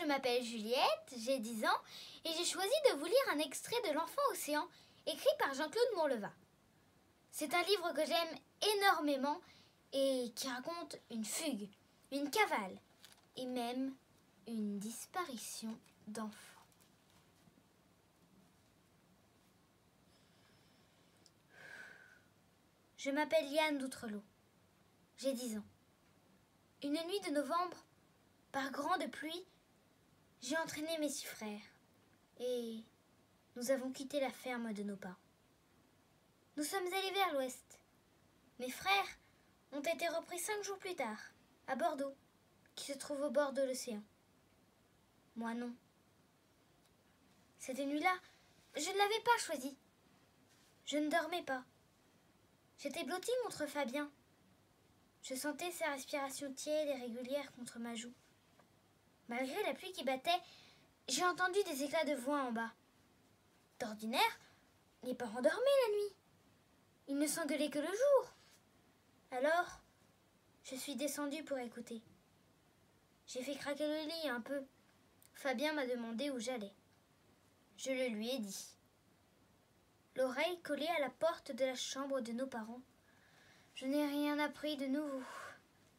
je m'appelle Juliette, j'ai 10 ans et j'ai choisi de vous lire un extrait de L'Enfant Océan, écrit par Jean-Claude Mourleva. C'est un livre que j'aime énormément et qui raconte une fugue, une cavale et même une disparition d'enfants. Je m'appelle Liane d'Outrelot. J'ai 10 ans. Une nuit de novembre, par grande pluie, j'ai entraîné mes 6 frères et nous avons quitté la ferme de nos parents. Nous sommes allés vers l'ouest. Mes frères ont été repris 5 jours plus tard, à Bordeaux, qui se trouve au bord de l'océan. Moi non. Cette nuit-là, je ne l'avais pas choisie. Je ne dormais pas. J'étais blottie contre Fabien. Je sentais sa respiration tiède et régulière contre ma joue. Malgré la pluie qui battait, j'ai entendu des éclats de voix en bas. D'ordinaire, les parents dormaient la nuit. Ils ne s'engueulaient que le jour. Alors, je suis descendue pour écouter. J'ai fait craquer le lit un peu. Fabien m'a demandé où j'allais. Je le lui ai dit. L'oreille collée à la porte de la chambre de nos parents, je n'ai rien appris de nouveau.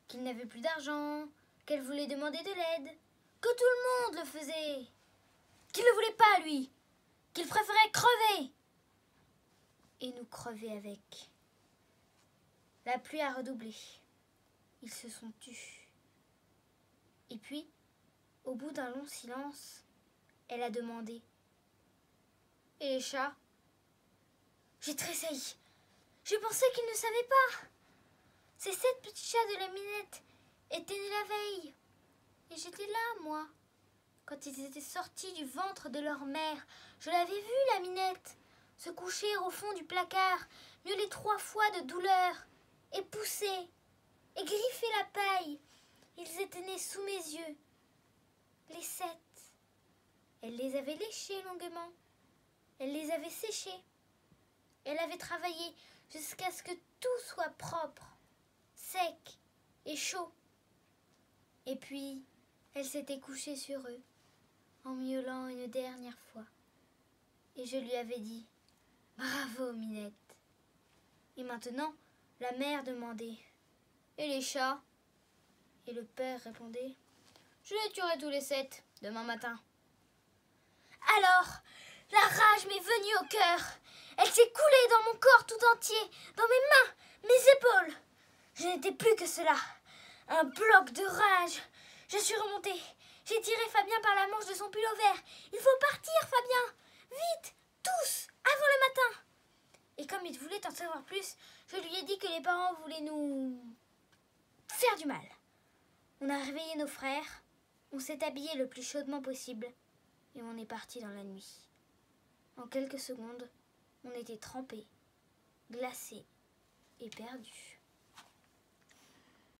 Qu'il n'avait plus d'argent, qu'elle voulait demander de l'aide, que tout le monde le faisait, qu'il ne voulait pas, lui, qu'il préférait crever. Et nous crever avec. La pluie a redoublé. Ils se sont tus. Et puis, au bout d'un long silence, elle a demandé. Et les chats? J'ai tressailli. Je pensais qu'ils ne savaient pas. Ces 7 petits chats de la Minette étaient nés la veille. Et j'étais là, moi. Quand ils étaient sortis du ventre de leur mère, je l'avais vue, la Minette, se coucher au fond du placard, miauler 3 fois de douleur, et pousser, et griffer la paille. Ils étaient nés sous mes yeux. Les 7. Elle les avait léchés longuement. Elle les avait séchés. Elle avait travaillé jusqu'à ce que tout soit propre, sec et chaud. Et puis, elle s'était couchée sur eux, en miaulant une dernière fois. Et je lui avais dit « Bravo, Minette !» Et maintenant, la mère demandait « Et les chats ?» Et le père répondait « Je les tuerai tous les 7, demain matin. » Alors, la rage m'est venue au cœur. Elle s'est coulée dans mon corps tout entier, dans mes mains, mes épaules. Je n'étais plus que cela, un bloc de rage. Je suis remontée. J'ai tiré Fabien par la manche de son pull vert. « Il faut partir, Fabien! Vite, tous, avant le matin !» Et comme il voulait en savoir plus, je lui ai dit que les parents voulaient nous faire du mal. On a réveillé nos frères, on s'est habillé le plus chaudement possible et on est parti dans la nuit. En quelques secondes, on était trempés, glacés et perdus.